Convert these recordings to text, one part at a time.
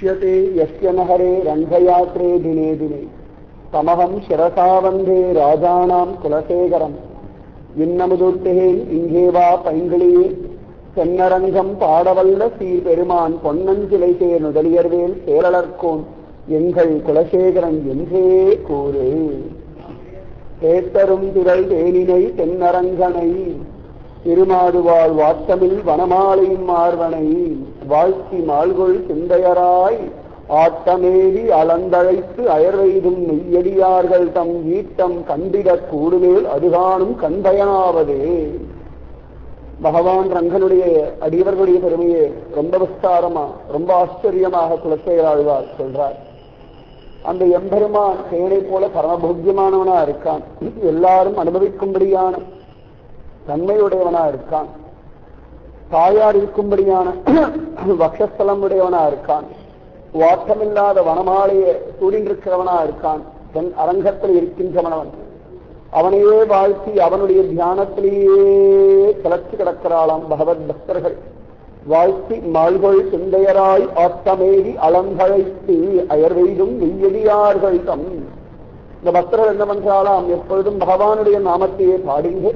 इष्यते यस्य न हरे रंगयात्रे दिने दिने तमहं शिरसा वंदे राजानां कुलशेखरम् இன்னமுதுட்டேன் இங்கேவா பைங்கிளியே சென்னரங்கம் பாடவல்ல சீர்பெருமான் பொன்னஞ்சிலை சேர் நுதலியர்வேல் சேரலர்கோன் எங்கள் குலசேகரன் என்றே கூறு. தேத்தரும் திரள் தேனினை தென்னரங்கனை திருமாடுவாள் வாட்டமில் வனமாலையும் மார்வனை வாழ்த்தி மால்கொள் சிந்தையராய் ஆட்டமேவி அளந்தழைத்து அயர்வெய்தும் மெய்யடியார்கள் தம் ஈட்டம் கண்டிடக் கூடுமேல் அதுகானும் கண்பயனாவதே. பகவான் ரங்கனுடைய அடியவர்களுடைய பெருமையை ரொம்ப விஸ்தாரமா ரொம்ப ஆச்சரியமாக குலசேகராழ்வார் சொல்றார். அந்த எம்பெருமான் தேனை போல பரமபோக்கியமானவனா இருக்கான், எல்லாரும் அனுபவிக்கும்படியான தன்மையுடையவனா இருக்கான், தாயார் இருக்கும்படியான வக்ஷஸ்தலம் உடையவனா இருக்கான், வாட்டமில்லாத வனமாலைய சூடின்றிருக்கிறவனா இருக்கான், தன் அரங்கத்தில் இருக்கின்றவனவன். அவனையே வாழ்த்தி அவனுடைய தியானத்திலேயே கிளர்ச்சி கிடக்கிறாளாம் பகவத் பக்தர்கள். வாழ்த்தி மால்கொள் சிந்தையராய் ஆட்டமேறி அலங்கழைத்து அயர்வெய்தும் வெய்யடியார்கள் தம். இந்த பக்தர்கள் என்ன பண்றாளாம், எப்பொழுதும் பகவானுடைய நாமத்தையே பாடுங்க,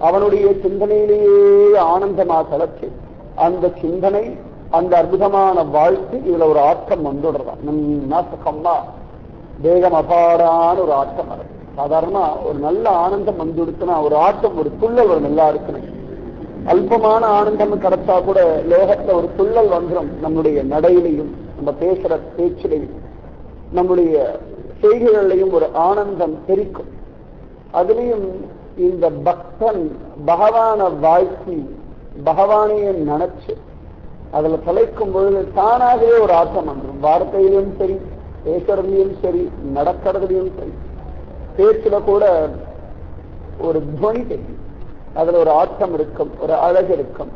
அவனுடைய சிந்தனையிலேயே ஆனந்தமா கலச்சு அந்த சிந்தனை அந்த அற்புதமான வாழ்த்து இதுல ஒரு ஆட்டம் வந்துடுறான். நாசக்கம்மா வேகம் அபாரான ஒரு ஆட்டம். சாதாரணமா ஒரு நல்ல ஆனந்தம் வந்துடுத்துனா ஒரு ஆட்டம், ஒரு துள்ளல் வரும் எல்லாருக்குமே. அல்பமான ஆனந்தம் கிடைச்சா கூட லோகத்துல ஒரு துள்ளல் வந்துடும். நம்முடைய நடையிலையும் நம்ம பேசுற பேச்சிலையும் நம்முடைய செய்கைகளையும் ஒரு ஆனந்தம் தெரிக்கும். அதுலயும் இந்த பக்தன் பகவான வாழ்த்தி பகவானையே நினைச்சு அதுல தலைக்கும் பொழுது தானாகவே ஒரு ஆட்டம் வந்துடும். வார்த்தையிலும் சரி, பேசுறதுலையும் சரி, நடக்கிறதுலையும் சரி, பேச்சுல கூட ஒரு துவனி தெரியும். அதுல ஒரு ஆட்டம் இருக்கும், ஒரு அழகு இருக்கும்,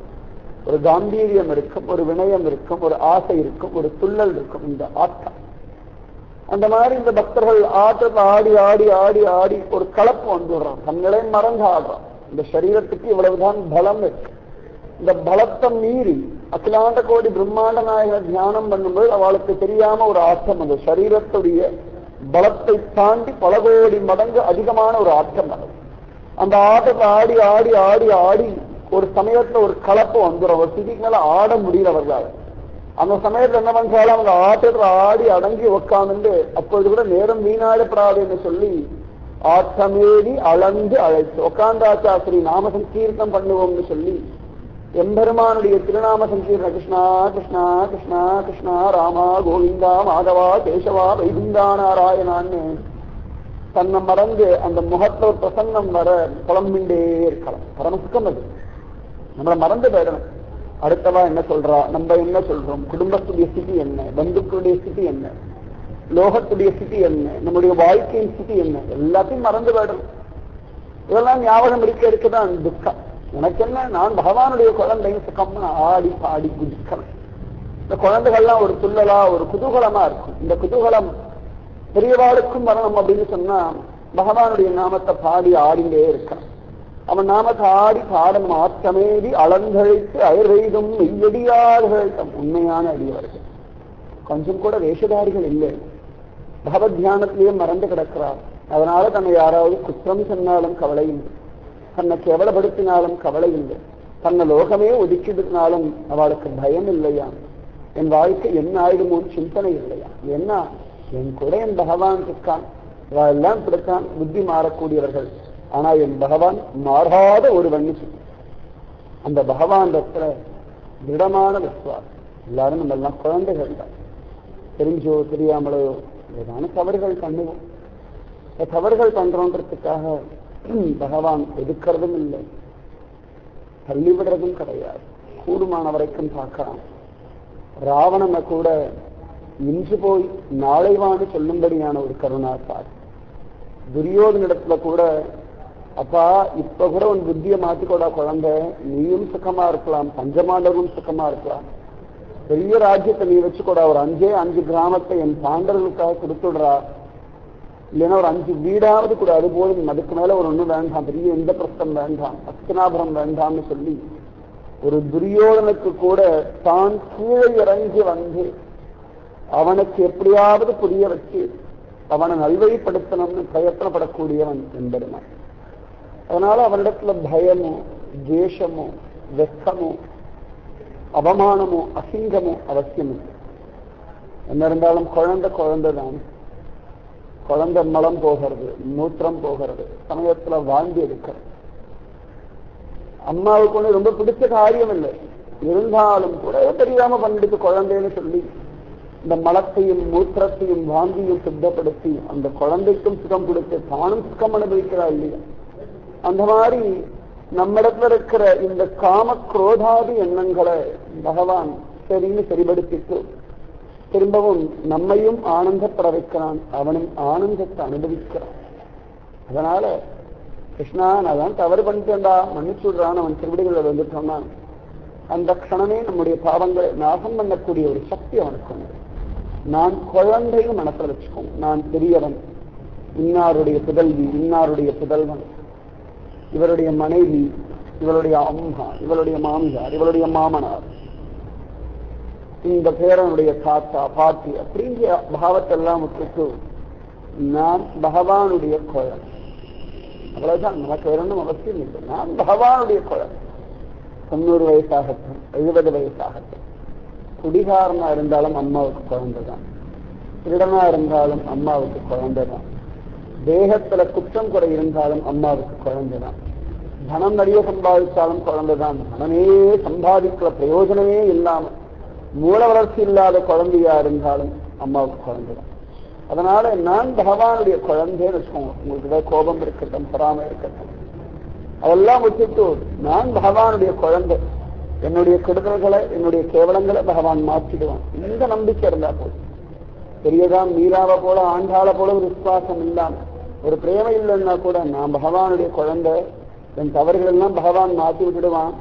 ஒரு காம்பீரியம் இருக்கும், ஒரு வினயம் இருக்கும், ஒரு ஆசை இருக்கும், ஒரு துள்ளல் இருக்கும். இந்த ஆட்டம் அந்த மாதிரி இந்த பக்தர்கள் ஆட்டத்தை ஆடி ஆடி ஆடி ஆடி ஒரு கலப்பு வந்துடுறான், தங்களை மறந்து ஆடுறான். இந்த சரீரத்துக்கு இவ்வளவுதான் பலம் இருக்கு. இந்த பலத்தை மீறி அகிலாண்ட கோடி பிரம்மாண்ட நாயகர் தியானம் பண்ணும்போது அவளுக்கு தெரியாம ஒரு ஆட்டம், அந்த சரீரத்துடைய பலத்தை தாண்டி பல கோடி மடங்கு அதிகமான ஒரு ஆட்டம் அது. அந்த ஆட்டத்தை ஆடி ஆடி ஆடி ஆடி ஒரு சமயத்துல ஒரு கலப்பு வந்துடும். ஒரு சிதிக்கு மேல ஆட முடியறவர்களால் அந்த சமயத்துல என்ன பண்றாலும் அவங்க ஆட்டத்துல ஆடி அடங்கி உட்கார்ந்து அப்பொழுது கூட நேரம் வீணாடப்படாதுன்னு சொல்லி ஆட்டமேறி அளந்து அழைத்து உட்கார்ந்தாச்சா ஸ்ரீ நாம சங்கீர்த்தம் பண்ணுவோம்னு சொல்லி எம்பெருமானுடைய திருநாம சங்கீர்ண கிருஷ்ணா கிருஷ்ணா கிருஷ்ணா கிருஷ்ணா ராமா கோவிந்தா மாதவா கேசவா வைகுந்தா நாராயணான்னு தன்னை மறந்து அந்த முகத்துல ஒரு பிரசன்னம் வர புலம்பிண்டே இருக்கலாம். பரமசுக்கம் அது. நம்மளை மறந்து போயிடணும். அடுத்தவா என்ன சொல்றா, நம்ம என்ன சொல்றோம், குடும்பத்துடைய ஸ்திதி என்ன, பந்துக்களுடைய ஸ்திதி என்ன, லோகத்துடைய ஸ்திதி என்ன, நம்முடைய வாழ்க்கையின் ஸ்திதி என்ன, எல்லாத்தையும் மறந்து போயிடணும். இதெல்லாம் ஞாபகம் இருக்குதான் துக்கம். எனக்கு என்ன, நான் பகவானுடைய குழந்தைங்க சுக்கம்னு ஆடி பாடி குதிக்கிறேன். இந்த குழந்தைகள்லாம் ஒரு துள்ளலா ஒரு குதூகலமா இருக்கும். இந்த குதூகலம் பெரியவாளுக்கும் வரணும் அப்படின்னு சொன்னா பகவானுடைய நாமத்தை பாடி ஆடிண்டே இருக்கிறான். அவன் நாமத்தை ஆடி பாடணும். ஆற்றமேடி அளந்தழைத்து அயர்வெய்தும் மெய்யடியார்கள் தம் உண்மையான அடியவர்கள். கொஞ்சம் கூட வேஷதாரிகள் இல்லை. பகவத் தியானத்திலேயே மறந்து கிடக்கிறார். அதனால தன்னை யாராவது குற்றம் சொன்னாலும் கவலை இல்லை, தன்னை கேவலப்படுத்தினாலும் கவலை இல்லை, தன்னை லோகமே ஒதுக்கினாலும் அவளுக்கு பயம் இல்லையா, என் வாழ்க்கை என்ன ஆயிடுமோன்னு சிந்தனை இல்லையா. என்ன, என் கூட என் பகவான் இருக்கான், எல்லாம் பிடித்தான், புத்தி மாறக்கூடியவர்கள், ஆனா என் பகவான் மாறாத ஒரு வன்னிச்சு. அந்த பகவான் திடமான விசுவாசம். எல்லாரும் நம்ம எல்லாம் குழந்தைகள் தான். தெரிஞ்சோ தெரியாமலோ ஏதான தவறுகள் பண்ணுவோம். தவறுகள் பண்றோன்றதுக்காக பகவான் எதுக்கிறதும் இல்லை, தள்ளிவிடுறதும் கிடையாது. கூடுமான வரைக்கும் பார்க்கலாம். ராவணனை கூட இன்று போய் நாளைவான்னு சொல்லும்படியான ஒரு கருணாசார். துரியோதனிடத்துல கூட, அப்பா இப்ப கூட உன் புத்தியை மாத்திக்கோடா குழந்தை, நீயும் சுகமா இருக்கலாம், பஞ்சமாண்டவரும் சுகமா இருக்கலாம், பெரிய ராஜ்யத்தை நீ வச்சுக்கூடா, ஒரு 5 கிராமத்தை என் பாண்டவர்களுக்காக கொடுத்துடுறா, இல்லைன்னா ஒரு 5 வீடாவது கூட, அது போதும், அதுக்கு மேல ஒரு ஒண்ணு வேண்டாம், பெரிய எந்த பிரஸ்தம் வேண்டாம், அஸ்தினாபுரம் வேண்டாம்னு சொல்லி ஒரு துரியோதனுக்கு கூட தான் கீழே இறங்கி வந்து அவனுக்கு எப்படியாவது புரிய வச்சு அவனை நல்வழிப்படுத்தணும்னு பிரயத்தனப்படக்கூடியவன் என்பதுதான். அதனால அவனிடத்துல பயமோ துவேஷமோ வெக்கமோ அவமானமோ அசிங்கமோ அவசியம் இல்லை. என்ன இருந்தாலும் குழந்தை தான். குழந்தை மலம் போகிறது, மூத்திரம் போகிறது, சமயத்துல வாந்தி எடுக்கிறது. அம்மாவுக்கு ஒண்ணு ரொம்ப பிடிச்ச காரியம் இல்லை, இருந்தாலும் கூட தெரியாம பண்ணிட்டு குழந்தைன்னு சொல்லி இந்த மலத்தையும் மூத்திரத்தையும் வாந்தியும் சுத்தப்படுத்தி அந்த குழந்தைக்கும் சுகம் கொடுத்து தானும் சுகம் அனுபவிக்கிறா இல்லையா? அந்த மாதிரி நம்மிடத்துல இருக்கிற இந்த காம குரோதாதி எண்ணங்களை பகவான் சரின்னு சரிபடுத்திட்டு திரும்பவும் நம்மையும் ஆனந்தப்பட வைக்கிறான், அவனும் ஆனந்தத்தை அனுபவிக்கிறான். அதனால கிருஷ்ணா நான் தான் தவறு பண்ணிட்டேன்டா மன்னிச்சு விடுறான் அவன் திருவிடிகளை வந்துட்டோம்னா அந்த க்ஷணமே நம்முடைய பாவங்களை நாசம் பண்ணக்கூடிய ஒரு சக்தி அவனுக்கு உண்டு. நான் குழந்தையும் மனசில் வச்சுக்கோங்க, நான் பெரியவன், இன்னாருடைய புதல்வி, இன்னாருடைய புதல்வன், இவருடைய மனைவி, இவருடைய அம்மா, இவருடைய மாமியார், இவருடைய மாமனார், இந்த பேரனுடைய தாத்தா பாட்டி அப்படிங்கிற பாவத்தை எல்லாம் விட்டுட்டு நான் பகவானுடைய குழந்தை, அவ்வளவுதான். நமக்கு வேறொன்னும் அவசியம் இல்லை. நான் பகவானுடைய குழந்தை. 90 வயசாகட்டும் 70 வயசாகட்டும், குடிகாரனா இருந்தாலும் அம்மாவுக்கு குழந்தைதான், திருடனா இருந்தாலும் அம்மாவுக்கு குழந்தைதான், தேகத்துல குற்றம் குறை இருந்தாலும் அம்மாவுக்கு குழந்தைதான், தனம் நிறைய சம்பாதிச்சாலும் குழந்தைதான், தனமே சம்பாதிக்கிற பிரயோஜனமே இல்லாம மூல வளர்ச்சி இல்லாத குழந்தையா இருந்தாலும் அம்மாவுக்கு குழந்தைதான். அதனால நான் பகவானுடைய குழந்தைன்னு வச்சுக்கோங்க. உங்களுக்கு ஏதாவது கோபம் இருக்கட்டும், பொறாமை இருக்கட்டும், அதெல்லாம் விட்டுட்டு நான் பகவானுடைய குழந்தை, என்னுடைய கெடுதல்களை என்னுடைய கேவலங்களை பகவான் மாற்றிடுவான். இந்த நம்பிக்கை இருந்தா போதும். பெரியதான் மீராவை போல ஆண்டாளை போல ஒரு விசுவாசம் இல்லாம ஒரு பிரேமை இல்லைன்னா கூட நான் பகவானுடைய குழந்தை, என் தவறுகள் எல்லாம் பகவான் மாற்றி விட்டுடுவான்,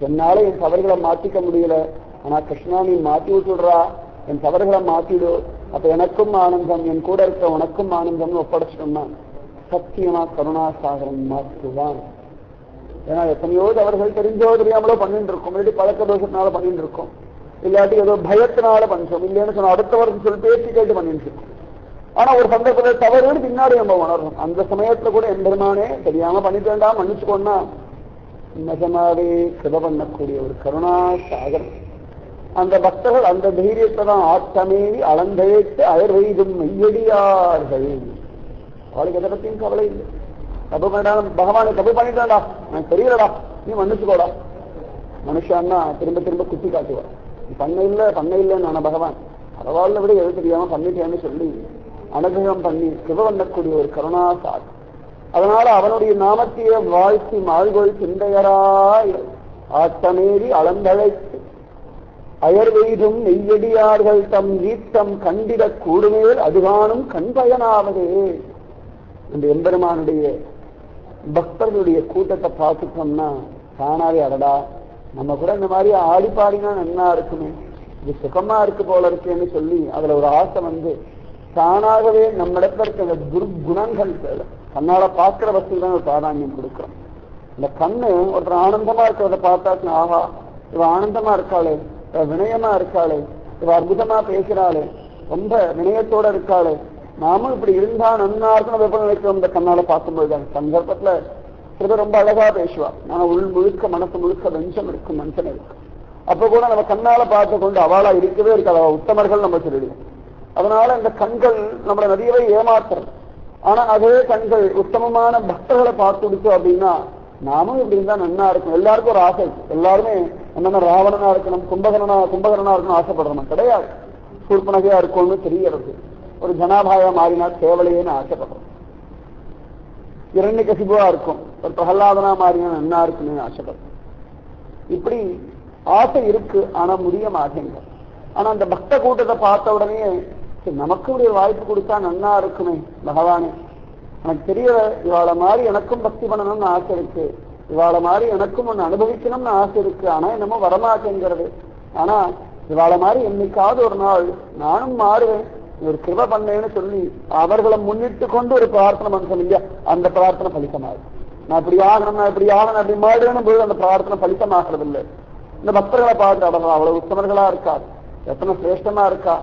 என்னால என் தவறுகளை மாற்றிக்க முடியல, ஆனா கிருஷ்ணா நீ மாற்றி விட்டுடுறா, என் தவறுகளை மாற்றிடு, அப்ப எனக்கும் ஆனந்தம், என் கூட இருக்கிற உனக்கும் ஆனந்தம்னு ஒப்படைச்சிட்டோம்னா சத்தியமா கருணாசாகரன் மாற்றுவான். ஏன்னா எத்தனையோ தவறுகள் தெரிஞ்சோ தெரியாமலோ பண்ணிட்டு இருக்கோம், இல்லாட்டி பழக்க தோஷத்தினால பண்ணிட்டு இருக்கோம், இல்லாட்டி ஏதோ பயத்தினால பண்றோம், இல்லைன்னு சொன்ன அடுத்த வருஷம் சொல்லி பேசி கேட்டு பண்ணிட்டு இருக்கோம். ஆனா ஒரு சந்தர்ப்பத்தில் தவறு பின்னாடி நம்ம உணர்றோம். அந்த சமயத்துல கூட எம்பெருமானே தெரியாம பண்ணிட்டு வேண்டாம் மன்னிச்சுக்கோன்னா நிஜமாவே கிருபை பண்ணக்கூடிய ஒரு கருணாசாகரன். அந்த பக்தர்கள் அந்த தைரியத்தை தான் ஆட்டமேறி அளந்தேட்டு அயர்வெய்தும் மெய்யடியார்கள். அவளுக்கு எதை பத்தியும் கவலை இல்லை. தப்பு பண்ணிட்டாலும் பகவானை தப்பு பண்ணிட்டான்டா எனக்கு தெரியலடா நீ மன்னிச்சுக்கோடா. மனுஷன்னா திரும்ப திரும்ப குத்தி காட்டுவார், நீ பண்ண இல்லைன்னு ஆனா பகவான் பரவாயில்ல விட எது தெரியாம பண்ணிட்டேன்னு சொல்லி அனுகிரகம் பண்ணி கிருபை பண்ணக்கூடிய ஒரு கருணாசாகர். அதனால அவனுடைய நாமத்தையே வாழ்த்தி மாழ்கொள் சிந்தையராய் ஆட்டமேறி அளந்தழைத்து அயர்வெய்தும் நெய்யடியார்கள் தம் ஈட்டம் கண்டிட கூடுமேல் அதுகானும் கண்பயனாவதே. இந்த எம்பெருமானுடைய பக்தர்களுடைய கூட்டத்தை பார்த்துட்டோம்னா தானாவே அடடா நம்ம கூட இந்த மாதிரி ஆடி பாடினா நல்லா இருக்குமே, இது சுகமா இருக்கு போல இருக்குன்னு சொல்லி அதுல ஒரு ஆசை வந்து தானாகவே நம்ம இடத்துல இருக்க அந்த துர்குணங்கள் கண்ணால பார்க்கிற வசதி தான் ஒரு பிராதானியம் கொடுக்கிறோம். இந்த கண்ணு ஒருத்தர் ஆனந்தமா இருக்கிறத பார்த்தாச்சுன்னா ஆஹா இவ ஆனந்தமா இருக்காளே, இவ வினயமா இருக்காளே, இவ அற்புதமா பேசுறாளே, ரொம்ப வினயத்தோட இருக்காளே, நாமும் இப்படி இருந்தா நன்னா இருக்கணும் வெப்ப நினைக்கிறோம். இந்த கண்ணால பார்க்கும்போது சந்தர்ப்பத்துல சில ரொம்ப அழகா பேசுவா, ஆனா உள் முழுக்க மனசு முழுக்க வெஞ்சம் இருக்கும், மனுஷன் இருக்கு. அப்ப கூட நம்ம கண்ணால பார்த்து கொண்டு அவளா இருக்கவே இருக்காது, அவ உத்தமர்கள் நம்ம சொல்லிடுவோம். அதனால இந்த கண்கள் நம்மளை நிறையவே ஏமாத்துறது. ஆனா அதே கண்கள் உத்தமமான பக்தர்களை பார்த்து கொடுத்தோம் அப்படின்னா நாமும் இப்படி இருந்தா நன்னா இருக்கும். எல்லாருக்கும் ஒரு ஆசை இருக்கு, எல்லாருமே என்னென்ன ராவணனா இருக்கணும் கும்பகரனா இருக்கணும் ஆசைப்படுறோம் கிடையாது. சூர்பனகையா இருக்கும்னு தெரியறது, ஒரு ஜனாபாயா மாறினா தேவலையேன்னு ஆசைப்படுறோம். இரண்யகசிபுவா இருக்கும், ஒரு பிரகலாதனா மாறினா நன்னா இருக்குன்னு ஆசைப்படுறோம். இப்படி ஆசை இருக்கு, ஆனா முடிய மாட்டேங்க. ஆனா அந்த பக்த கூட்டத்தை பார்த்த உடனே நமக்கு ஒரு வாய்ப்பு கொடுத்தா நன்னா இருக்குமே பகவானே, எனக்கு தெரியல இவாளை மாதிரி எனக்கும் பக்தி பண்ணணும்னு ஆசை இருக்கு, இவாளை மாதிரி எனக்கும் ஒண்ணு அனுபவிக்கணும்னு ஆசை இருக்கு, ஆனா என்னமோ வரமாட்டேங்கிறது. ஆனா இவாளை மாதிரி என்னைக்காவது ஒரு நாள் நானும் மாறுவேன், ஒரு கிருபை பண்ணேன்னு சொல்லி அவர்களை முன்னிட்டு கொண்டு ஒரு பிரார்த்தனை பண்ண இல்லையா, அந்த பிரார்த்தனை பலித்தமாகும். நான் இப்படி ஆகணும் அப்படி மாறுவேன்னு போது அந்த பிரார்த்தனை பலித்தமாகிறது இல்லை. இந்த பக்தர்களை பார்த்து அவ்வளவு உத்தமர்களா இருக்கா, எத்தனை சிரேஷ்டமா இருக்கா,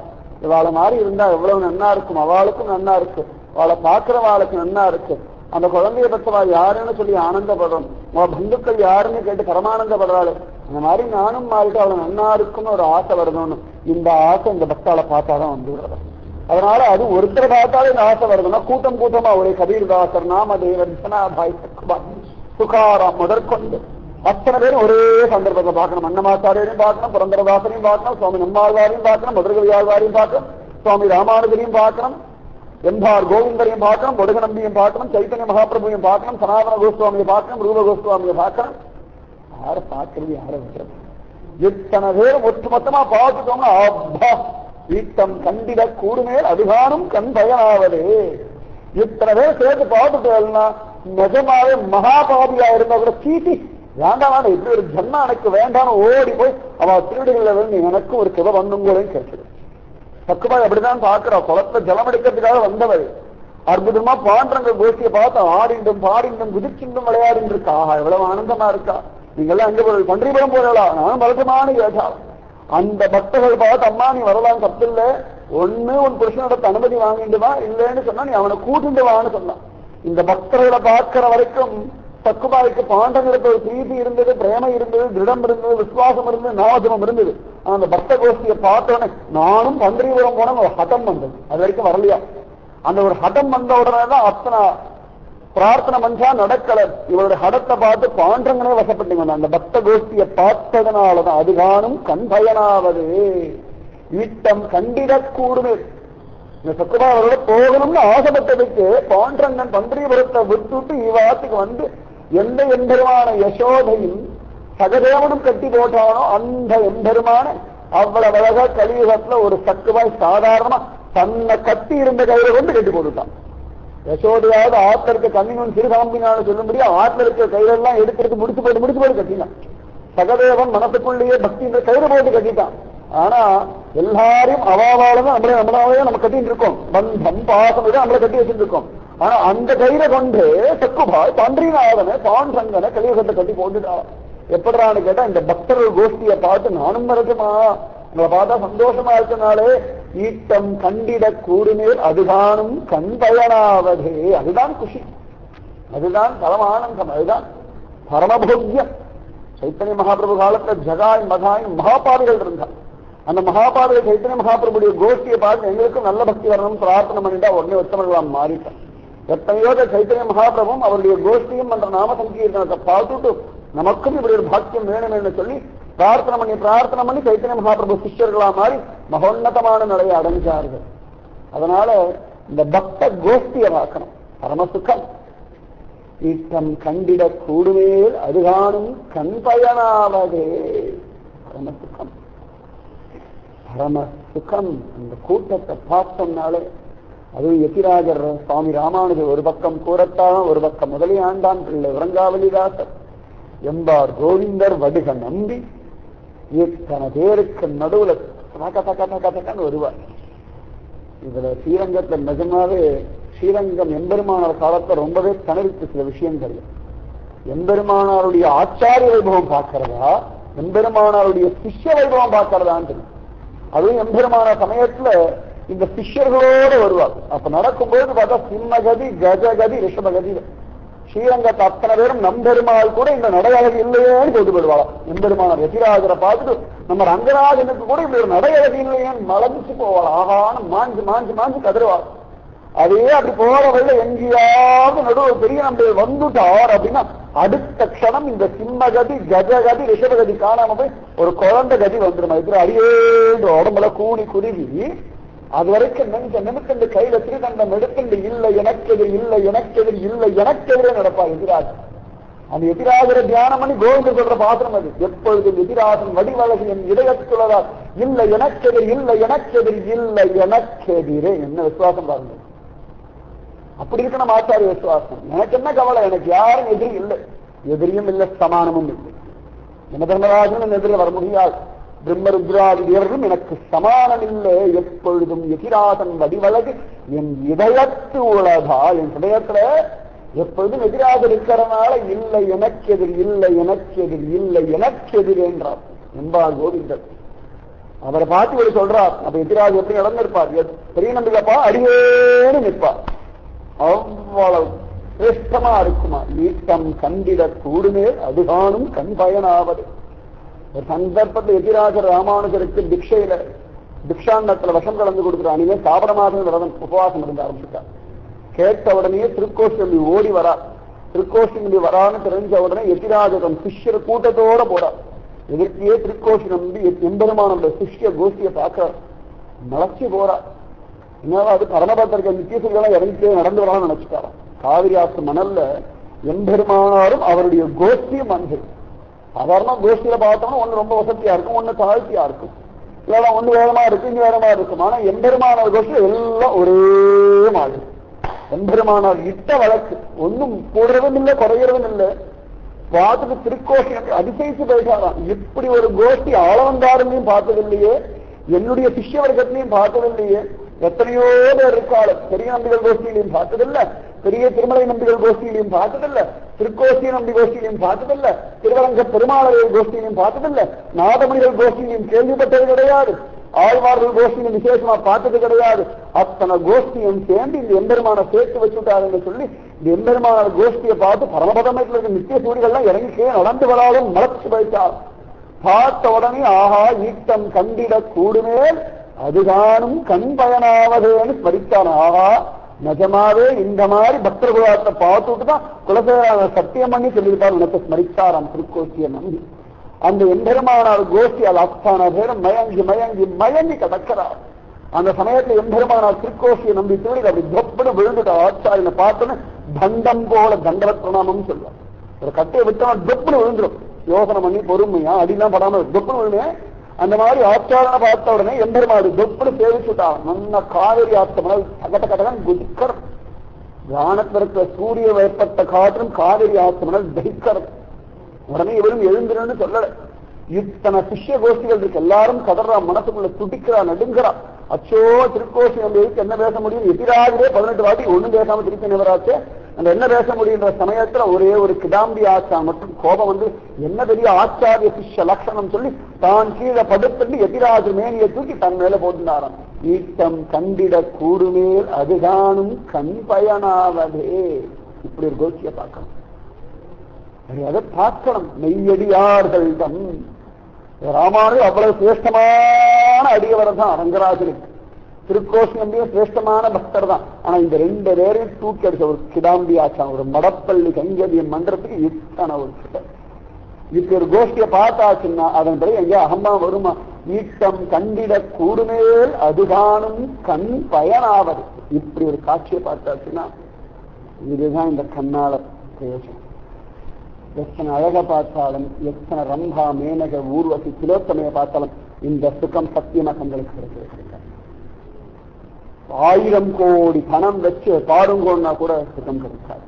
இவாளை மாதிரி இருந்தா எவ்வளவு நன்னா இருக்கும், அவளுக்கும் நன்னா இருக்கு, அவளை பாக்குறவாளுக்கு நன்னா இருக்கு, அந்த குழந்தைய பத்தவா யாருன்னு சொல்லி ஆனந்தப்படுறோம், அவ பந்துக்கள் யாருன்னு கேட்டு பரமானந்தப்படுறாள். அந்த மாதிரி நானும் மாறிட்டு அவளை நன்னா இருக்குன்னு ஒரு ஆசை வரணும்னு இந்த ஆசை இந்த பக்தாளை பார்த்தாதான் வந்து விடுறது. அதனால அது ஒருத்தரை பார்த்தாலே இந்த ஆசை வருதுன்னா கூட்டம் கூட்டமா ஒரே கபீர்தாசர், நாமதேவர், விஸ்வநாபாய், சுகாராம் முதற்கொண்டு அத்தனை பேரும் ஒரே சந்தர்ப்பத்தை பார்க்கணும். அன்னமாச்சாரியரையும் பார்க்கணும், புரந்தரதாசரையும் பார்க்கணும், சுவாமி நம்மாழ்வாரையும் பார்க்கணும், முதற்கவியாழ்வாரையும் பார்க்கணும், சுவாமி ராமானுஜரையும் பார்க்கணும், எம்பார் கோவிந்தரையும் பார்க்கணும், ஒடுகநம்பியும் பார்க்கணும், சைத்தன்ய மகாபிரபுவையும் பார்க்கணும், சனாதன கோஸ்வாமியை பார்க்கணும், ரூப கோஸ்வாமியை பார்க்கணும். யாரை பார்க்கறது, யாரை வைக்கிறது? இத்தனை பேரும் ஒட்டுமொத்தமா பார்த்துட்டோம்னா அப்பா ஈட்டம் கண்டிட கூடுமேல் அதிகாரம் கண் பயனாவது. இத்தனை பேர் சேர்த்து பார்த்துட்டேன்னா நிஜமாவே மகாபாதியா இருந்தா கூட சீட்டி வேண்டாம் வேண்டாம், இப்படி ஒரு ஜன்மா எனக்கு வேண்டாம் ஓடி போய் அவ திருவிடுகளை வந்து எனக்கு ஒரு கிவ வந்துங்களையும் கிடைச்சது. சக்குபாய் அப்படிதான் பாக்குறா, குளத்துல ஜலம் எடுக்கிறதுக்காக வந்தவர் அற்புதமா பாண்டங்க கோஷ்டியை பார்த்து ஆடிண்டும் பாடிண்டும் குதிச்சுண்டும் விளையாடிட்டு இருக்கா. எவ்வளவு ஆனந்தமா இருக்கா. நீங்கெல்லாம் அங்க போய் பன்றிபுரம் போகலாம், நானும் வழக்கமான கேட்டா அந்த பக்தர்கள் பார்த்து அம்மா நீ வரலாம் தப்பில்ல, ஒண்ணு உன் புருஷனோட அனுமதி வாங்கிட்டுவா, இல்லைன்னு சொன்னா நீ அவனை கூட்டிட்டு வான்னு சொன்னான். இந்த பக்தர்களை பார்க்கிற வரைக்கும் சக்குபாய்க்கு பாண்டங்களுக்கு ஒரு பிரீதி இருந்தது, பிரேம இருந்தது, திருடம் இருந்தது, விசுவாசம் இருந்தது, நாமஜபம் இருந்தது. அந்த பக்த கோஷ்டியை பார்த்தோன்னே நானும் பன்றிபுரம் போன ஒரு ஹட்டம் வந்தது. அது வரைக்கும் வரலையா. அந்த ஒரு ஹட்டம் வந்த உடனேதான் அத்தனை பிரார்த்தனை மஞ்சா நடக்கல. இவருடைய ஹடத்தை பார்த்து பாண்டங்கனே வசப்பட்டீங்க. அந்த பக்த கோஷ்டியை பார்த்ததுனாலதான் அது காணும் கண் பயனாவது ஈட்டம் கண்டிடக்கூடுமே. இந்த சக்குபா அவரோட போகணும்னு ஆசைப்பட்டதுக்கு பாண்டரங்கன் பன்றிபுரத்தை விட்டுட்டு இவாத்துக்கு வந்து எந்த எம்பெருமான யசோதையும் சகதேவனும் கட்டி போட்டானோ அந்த எம்பெருமான அவ்வளவு அழகா கலியுகத்துல ஒரு சக்குபாய் சாதாரணமா தன்னை கட்டி இருந்த கையில கொண்டு கட்டி போட்டுட்டான். யசோதையாவது ஆத்துல இருக்க கண்ணின் சிறுகாம்பினால சொல்லும்படியா ஆத்துல இருக்க கையிலெல்லாம் எடுத்து முடிச்சு போட்டு கட்டினான். சகதேவன் மனசுக்குள்ளேயே பக்தி இந்த கயிறு போட்டு கட்டிட்டான். ஆனா எல்லாரையும் அவாவாலும் நம்மளாவே நம்ம கட்டிட்டு இருக்கோம், பந்தம் பாசம் நம்மளை கட்டி வச்சுட்டு இருக்கோம். ஆனா அந்த கயிறை கொண்டு சக்குபாய் பன்றிநாதனை பாண்டரங்கனை கலியுகத்தை கட்டி போட்டுட்டா. எப்படிறான்னு கேட்டா இந்த பக்தர்கள் கோஷ்டியை பார்த்து நானும் மறக்குமா, உங்களை பார்த்தா சந்தோஷமா இருக்கனாலே ஈட்டம் கண்டிட கூடுமேல் அதுதானும் கண் பயனாவதே. அதுதான் குஷி, அதுதான் பரமானந்தம், அதுதான் பரமபோக்கியம். சைத்தன்ய மகாபிரபு காலத்துல ஜகாய் மகாய் மகாபாவிகள் இருந்தார். அந்த மகாபாவிகள் சைத்தன்ய மகாபிரபுடைய கோஷ்டியை பார்த்து எங்களுக்கும் நல்ல பக்தி வரணும் பிரார்த்தனை பண்ணிட்டா உடனே உத்தமர்களாம் மாறிட்டான். எத்தனையோ சைத்தன்ய மகாபிரபும் அவருடைய கோஷ்டியும் என்ற நாம சங்கீர்த்தனத்தை பார்த்துட்டு நமக்கும் இப்படி ஒரு பாக்கியம் வேணும் என்று சொல்லி பிரார்த்தனை பண்ணி சைத்தன்ய மகாபிரபு சிஷ்யர்களா மாறி மகோன்னதமான நிலையை அடைஞ்சார்கள். அதனால இந்த பக்த கோஷ்டியை பார்க்கணும். பரமசுகம் ஈட்டம் கண்டிட கூடுமேல் அதுகானும் கண் பயனாவதே. பரமசுகம் பரமசுகம். இந்த கூட்டத்தை பார்த்தோம்னாலே அதுவும் யதிராஜர் சுவாமி ராமானுஜர் ஒரு பக்கம் கூறத்தான், ஒரு பக்கம் முதலியாண்டான் பிள்ளை உறங்காவலிதாசர், எம்பார் கோவிந்தர், வடுக நம்பி, இத்தனை பேருக்கு நடுவுல வருவார். இதுல ஸ்ரீரங்கத்துல நிஜமாவே ஸ்ரீரங்கம் எம்பெருமானார் காலத்துல ரொம்பவே தனவித்து சில விஷயங்கள். எம்பெருமானாருடைய ஆச்சாரிய வைபவம் பார்க்கிறதா, எம்பெருமானாருடைய சிஷ்ய வைபவம் பார்க்கிறதான்னு தெரியும். அதுவும் எம்பெருமானார் சமயத்துல இந்த சிஷ்யர்களோட வருவார். அப்ப நடக்கும்போது பார்த்தா சிம்மகதி, கஜகதி, ரிஷபகதி. ஸ்ரீரங்கத்தை அத்தனை பேரும் நம்பெருமாள் கூட இந்த நடையழகு இல்லையேன்னு போட்டு போடுவாளாம். எம்பெருமானார் யதிராஜரை பார்த்துட்டு நம்ம ரங்கராஜனுக்கு கூட இப்படி ஒரு நடையழகு இல்லையேன்னு மலர்ந்து போவாள். ஆகான மாஞ்சு மாஞ்சு மாஞ்சு கதறுவாள். அதே அப்படி போற வழியில எங்கேயாவது நடுவு பெரிய நம்பர் வந்துட்டார் அப்படின்னா அடுத்த க்ஷணம் இந்த சிம்மகதி, கஜகதி, ரிஷபகதி காணாம போய் ஒரு குழந்தை கதி வந்துடும். இப்படி அடியேன்ற உடம்புல கூணி குருவி அது வரைக்கும் நிமித்தண்டு கையில திருதண்டம் எடுத்துண்டு இல்லை எனக்கெதிர், இல்லை எனக்கெதிர், இல்லை எனக்கெதிரே நடப்பா எதிராஜன். அந்த எதிராஜரை தியானம் பண்ணி கோவிந்தர் சொல்ற பாத்திரம் அது. எப்பொழுதும் எதிராஜன் வடிவழகு என் இதயத்துள்ளதால் இல்லை எனக்கெதிர், இல்லை எனக்கெதிர், இல்லை எனக்கெதிரே. என்ன விசுவாசம் பாருங்க. அப்படி இருக்கணும் ஆச்சாரிய விசுவாசம். எனக்கு என்ன கவலை, எனக்கு யாரும் எதிரி இல்லை, எதிரியும் இல்லை, சமானமும் இல்லை. என்ன தர்மராஜன் எதிரில் வர முடியாது. பிரம்மருத்ராதி தேவர்களும் எனக்கு சமானம் இல்லை. எப்பொழுதும் எதிராசன் வடிவழகு என் இதயத்து உள்ளதா, என் இதயத்துல எப்பொழுதும் எதிராக இருக்கிறனால இல்லை எனக்கெதிர், இல்லை எனக்கெதிர், இல்லை எனக்கெதிர் என்றார் என்பார் கோவிந்தர். அவரை பார்த்து இவர் சொல்றார். அப்ப எதிராக எப்படி நடந்திருப்பார்? பெரிய நம்பிக்கைப்பா அடியேன்னு நிற்பார். அவ்வளவு சிரேஷ்டமா இருக்குமா? நீட்டம் கண்டிட கூடுமே அதுகானும் கண் பயனாவது. ஒரு சந்தர்ப்பத்தில் எதிராஜர் ராமானுஜருக்கு பிக்ஷையில பிக்ஷாண்டத்துல விஷம் கலந்து கொடுக்குற அணியே சாபரமாக விரதம் உபவாசம் இருந்து ஆரம்பிச்சுட்டார். கேட்ட உடனே திருக்கோஷி நம்பி ஓடி வரா. திருக்கோஷி நம்பி வரான்னு தெரிஞ்ச உடனே எதிராஜகம் சிஷ்யர் கூட்டத்தோட போறார். எதிர்த்தியே திருக்கோஷி நம்பி எம்பெருமானோட சிஷ்ய கோஷ்டியை பார்க்க மலர்ச்சி போறா. என்னவா அது பரமபத்திரக்க நித்தியசெல்லாம் இறங்கிட்டே நடந்து வரலாம்னு நினைச்சுட்டாராம். காவிரி ஆற்று மணல்ல எம்பெருமானாரும் அவருடைய கோஷ்டியும் வந்து சாதாரண கோஷ்டியில பார்த்தோம்னா ஒண்ணு ரொம்ப வசதியா இருக்கும், ஒண்ணு தாழ்த்தியா இருக்கும், இல்லைன்னா ஒண்ணு வேகமா இருக்கு, இங்க வேகமா இருக்கும். ஆனா எம்பெருமானார் கோஷ்டி எல்லாம் ஒரே மாதிரி. எம்பெருமானார் இட்ட வழக்கு ஒன்னும் கூடுறதும் இல்லை குறையறதும் இல்லை. பார்த்துட்டு திருக்கோஷி அதிசயிச்சு பேசாராம். இப்படி ஒரு கோஷ்டி ஆளவந்தாருங்களையும் பார்த்ததில்லையே, என்னுடைய சிஷ்ய வர்க்கத்திலையும் பார்த்ததில்லையே. எத்தனையோ பேர் இருக்காள். பெரிய நம்பிகள் கோஷ்டியிலையும் பார்த்ததில்லை, பெரிய திருமலை நம்பிகள் கோஷ்டியிலையும் பார்த்ததில்லை, திருக்கோஷ்டி நம்பி கோஷ்டியிலையும் பார்த்ததில்லை, திருவரங்க பெருமாளர் கோஷ்டியிலையும் பார்த்ததில்லை, நாதமணிகள் கோஷ்டியிலையும் கேள்விப்பட்டது கிடையாது, ஆழ்வார்கள் கோஷ்டியும் விசேஷமா பார்த்தது கிடையாது. அத்தனை கோஷ்டியும் சேர்ந்து இந்த எம்பெருமான சேர்த்து வச்சுட்டாருன்னு சொல்லி இந்த எம்பெருமான கோஷ்டியை பார்த்து பரமபதமையில் இருக்க நித்திய சூரிகள்லாம் இறங்கிக்கே நடந்து வராலும் மலர்ச்சி வைத்தார். பார்த்த உடனே ஆஹா ஈட்டம் கண்டிட கூடுமேல் அதுகானும் கண் பயனாவதேன்னு ஸ்மரித்தான். ஆஹா நிஜமாவே இந்த மாதிரி பக்தர் குலத்தை பார்த்துட்டு தான் குலசேகர சத்தியம் பண்ணி சொல்லியிருப்பார். உனக்கு ஸ்மரித்தாராம் திருக்கோஷ்டியை நம்பி. அந்த எம்பெருமானார் கோஷ்டியால் அத்தனை பேரும் மயங்கி மயங்கி மயங்கி கிடக்கிறார். அந்த சமயத்துல எம்பெருமானார் திருக்கோஷ்டியை நம்பி திருடி அப்படி தொப்புன்னு விழுந்துட்ட ஆச்சாரியனை பார்த்தோன்னு தண்டம் போல தண்டவத் பிரணாமம் சொல்லுவார். ஒரு கட்டையை விட்டா தொப்புன்னு விழுந்துடும். யோசனை பண்ணி பொறுமையா அடிலாம் படாம தொப்புன்னு விழுமே. அந்த மாதிரி ஆச்சாரனை பார்த்த உடனே எம்பெருமாடு தொப்புன்னு சேவிச்சுட்டான். நல்ல காவிரி ஆத்தமனால் கட்ட கட்டகன் குதிக்கர் கிராணத்திற்கு சூரிய ஏற்பட்ட காற்றும் காவிரி ஆத்தமனால் தகிக்கிறது. உடனே இவரும் எழுந்திரன்னு சொல்லல. இத்தனை சிஷ்ய கோஷ்டிகள் இருக்கு, எல்லாரும் கதறா, மனசுக்குள்ள துடிக்கிறா, நடுங்கிறா. அச்சோ திருக்கோஷி நம்ம எதுக்கு என்ன பேச முடியும்? எதிராகவே 18 வாட்டி ஒண்ணும் பேசாம திருப்பி நிவராச்சு. அந்த என்ன பேச முடியுன்ற சமயத்துல ஒரே ஒரு கிடாம்பி ஆச்சான் மட்டும் கோபம் வந்து என்ன பெரிய ஆச்சாரிய சிஷ்ய லட்சணம் சொல்லி தான் கீழே படுத்துட்டு எதிராஜ மேனியை தூக்கி தன் மேல போட்டுனாராம். ஈட்டம் கண்டிட கூடுமேல் அதுகானும் கண் பயனாவதே. இப்படி ஒரு கோஷ்டியை பார்க்கணும், அதை பார்க்கணும். மெய்யடியார்கள் தம் ராமானுஜர் அவ்வளவு சிரேஷ்டமான அடியவர் தான் ரங்கராஜனுக்கு. திருக்கோஷி நம்பியும் சிரேஷ்டமான பக்தர் தான். ஆனா இந்த 2 பேரையும் தூக்கி அடிச்ச ஒரு கிடாம்பி ஆச்சான், ஒரு மடப்பள்ளி கைங்கரியம் மன்றத்துக்கு இத்தனை ஒரு இப்படி ஒரு கோஷ்டியை பார்த்தாச்சுன்னா அதன் பிறகு எங்கேயா அகம்பா வருமா? ஈட்டம் கண்டிட கூடுமேல் அதுகானும் கண் பயனாவது. இப்படி ஒரு காட்சியை பார்த்தாச்சுன்னா இதுதான் இந்த கண்ணால பிரயோஜனம். எத்தனை அழக பார்த்தாலும், எத்தனை ரம்பா மேனக ஊர்வசி திலோத்தமையை பார்த்தாலும் இந்த சுகம் சத்தியமா கண்களுக்கு கிடைக்கிறது. 1000 கோடி பணம் வச்சு பாருங்கோன்னா கூட சுகம் கிடைக்காது.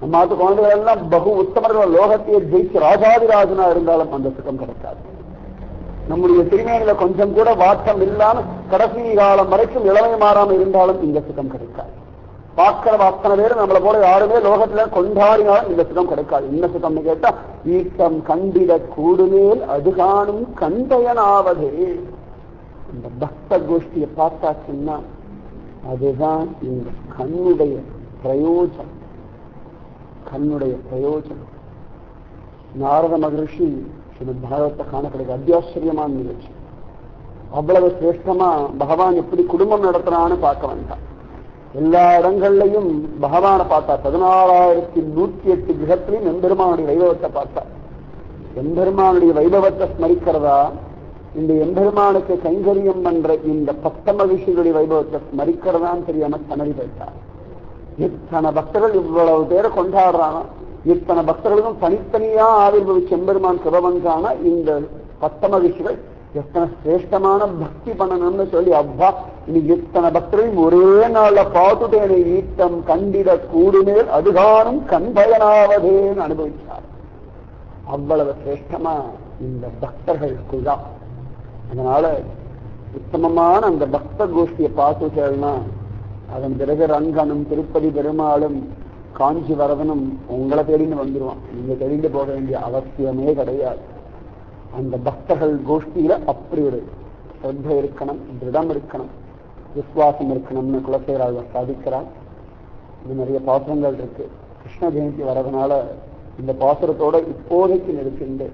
நம்ம நாட்டு குழந்தைகள் எல்லாம் பகு உத்தமர்கள் லோகத்தையே ஜெயிச்சு ராஜாதிராஜனா இருந்தாலும் அந்த சுகம் கிடைக்காது. நம்முடைய திருமேனில கொஞ்சம் கூட வாட்டம் இல்லாம கடைசி காலம் வரைக்கும் இளமை மாறாம இருந்தாலும் இந்த சுகம் கிடைக்காது. பார்க்கிற அத்தனை பேரும் நம்மளை போல யாருமே லோகத்துல கொண்டாடினாலும் இந்த சுகம் கிடைக்காது. என்ன சுகம்னு கேட்டா ஈட்டம் கண்டிட கூடுமேல் அதுகானும் கண்பயனாவதே. இந்த பக்த கோஷ்டியை பார்த்தாச்சுன்னா அதுதான் இந்த கண்ணுடைய பிரயோஜனம். கண்ணுடைய பிரயோஜனம். நாரத மகரிஷி ஸ்ரீமத் பாகவத்தை காண கிடைக்க அத்தியாச்சரியமான நிகழ்ச்சி. அவ்வளவு சிரேஷ்டமா பகவான் எப்படி குடும்பம் நடத்துறான்னு பார்க்க வேண்டாம். எல்லா இடங்கள்லையும் பகவானை பார்த்தார். 14,108 கிரகத்திலையும் எம்பெருமானுடைய வைபவத்தை பார்த்தார். எம்பெருமானுடைய வைபவத்தை ஸ்மரிக்கிறதா, இந்த எம்பெருமானுக்கு கைங்கரியம் பண்ற இந்த 10 மகிழ்ச்சிகளுடைய வைபவத்தை ஸ்மரிக்கிறதான்னு தெரியாம தனறி போயிட்டார். இத்தனை பக்தர்கள் இவ்வளவு பேரை கொண்டாடுறாங்க. இத்தனை பக்தர்களுக்கும் தனித்தனியா ஆவிர்வவிச்ச எம்பெருமான் கிருபவன்றான இந்த 10 மகிழ்ச்சிகள் எத்தனை சிரேஷ்டமான பக்தி பண்ணணும்னு சொல்லி அப்பா இனி எத்தனை பக்தரையும் ஒரே நாள்ல பார்த்துட்டேனே ஈட்டம் கண்டிட கூடுமேல் அதுகானும் கண் பயனாவதேன்னு அனுபவிச்சார். அவ்வளவு சிரேஷ்டமா இந்த பக்தர்களுக்குதான். அதனால உத்தமமான அந்த பக்த கோஷ்டியை பார்த்துட்டேன்னா அதன் பிறகு ரங்கனும் திருப்பதி பெருமாளும் காஞ்சி வரதனும் உங்களை தேடின்னு வந்துருவான். நீங்க தேடிட்டு போக வேண்டிய அவசியமே கிடையாது. அந்த பக்தர்கள் கோஷ்டியில அப்படி ஒரு ஸ்ரத்த இருக்கணும், திருடம் இருக்கணும், விசுவாசம் இருக்கணும்னு குலசேகரால் சாதிக்கிறார். இது நிறைய பாத்திரங்கள் இருக்கு. கிருஷ்ண ஜெயந்தி வர்றதுனால இந்த பாசுரத்தோட இப்போதைக்கு நிறுத்திண்டு